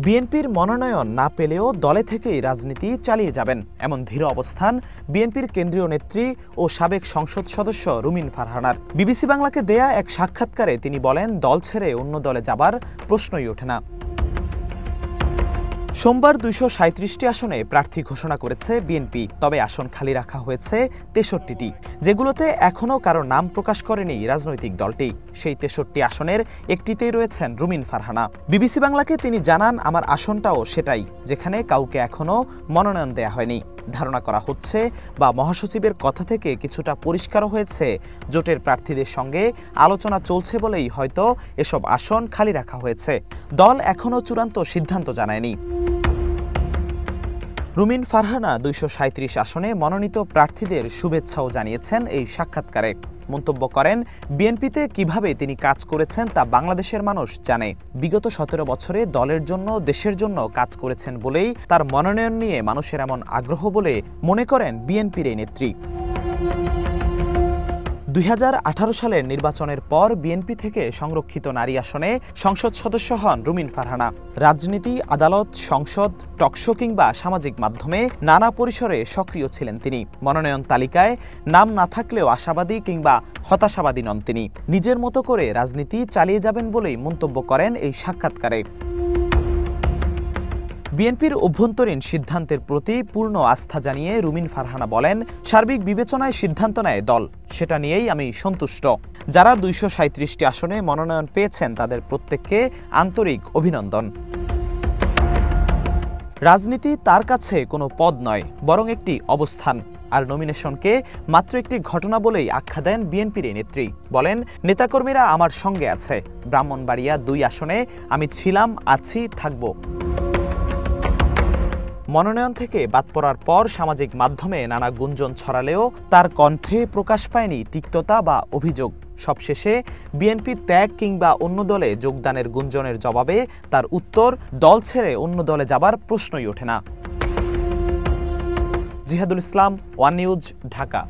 বিএনপির মনোনয়ন না পেলেও দলে থেকেই রাজনীতি চালিয়ে যাবেন এমন দৃঢ় অবস্থান বিএনপির কেন্দ্রীয় নেত্রী ও সাবেক সংসদ সদস্য রুমিন ফারহানার। বিবিসি বাংলাকে দেয়া এক সাক্ষাৎকারে তিনি বলেন, দল ছেড়ে অন্য দলে যাবার প্রশ্নই ওঠে না। সোমবার ২৩৭টি আসনে প্রার্থী ঘোষণা করেছে বিএনপি, তবে আসন খালি রাখা হয়েছে ৬৩টি, যেগুলোতে এখনও কারো নাম প্রকাশ করেনি রাজনৈতিক দলটি। সেই ৬৩ আসনের একটিতেই রয়েছেন রুমিন ফারহানা। বিবিসি বাংলাকে তিনি জানান, আমার আসনটাও সেটাই, যেখানে কাউকে এখনও মনোনয়ন দেয়া হয়নি। ধারণা করা হচ্ছে বা মহাসচিবের কথা থেকে কিছুটা পরিষ্কার হয়েছে, জোটের প্রার্থীদের সঙ্গে আলোচনা চলছে বলেই হয়তো এসব আসন খালি রাখা হয়েছে। দল এখনও চূড়ান্ত সিদ্ধান্ত জানায়নি। রুমিন ফারহানা ২৩৭ আসনে মনোনীত প্রার্থীদের শুভেচ্ছাও জানিয়েছেন এই সাক্ষাৎকারে। মন্তব্য করেন, বিএনপিতে কিভাবে তিনি কাজ করেছেন তা বাংলাদেশের মানুষ জানে। বিগত ১৭ বছরে দলের জন্য, দেশের জন্য কাজ করেছেন বলেই তার মনোনয়ন নিয়ে মানুষের এমন আগ্রহ বলে মনে করেন বিএনপির এই নেত্রী। ২০১৮ সালের নির্বাচনের পর বিএনপি থেকে সংরক্ষিত নারী আসনে সংসদ সদস্য হন রুমিন ফারহানা। রাজনীতি, আদালত, সংসদ, টকশো কিংবা সামাজিক মাধ্যমে নানা পরিসরে সক্রিয় ছিলেন তিনি। মনোনয়ন তালিকায় নাম না থাকলেও আশাবাদী কিংবা হতাশাবাদী নন তিনি। নিজের মতো করে রাজনীতি চালিয়ে যাবেন বলেই মন্তব্য করেন এই সাক্ষাৎকারে। বিএনপির অভ্যন্তরীণ সিদ্ধান্তের প্রতি পূর্ণ আস্থা জানিয়ে রুমিন ফারহানা বলেন, সার্বিক বিবেচনায় সিদ্ধান্ত নেয় দল, সেটা নিয়েই আমি সন্তুষ্ট। যারা ২৩৭টি আসনে মনোনয়ন পেয়েছেন তাদের প্রত্যেককে আন্তরিক অভিনন্দন। রাজনীতি তার কাছে কোনো পদ নয়, বরং একটি অবস্থান। আর নমিনেশনকে মাত্র একটি ঘটনা বলেই আখ্যা দেন বিএনপির এই নেত্রী। বলেন, নেতাকর্মীরা আমার সঙ্গে আছে। ব্রাহ্মণবাড়িয়া ২ আসনে আমি ছিলাম, আছি, থাকব। মনোনয়ন থেকে বাদ পড়ার পর সামাজিক মাধ্যমে নানা গুঞ্জন ছড়ালেও তার কণ্ঠে প্রকাশ পায়নি তিক্ততা বা অভিযোগ। সবশেষে বিএনপি ত্যাগ কিংবা অন্য দলে যোগদানের গুঞ্জনের জবাবে তার উত্তর, দল ছেড়ে অন্য দলে যাবার প্রশ্নই ওঠে না। জিহাদুল ইসলাম, ওয়ান নিউজ, ঢাকা।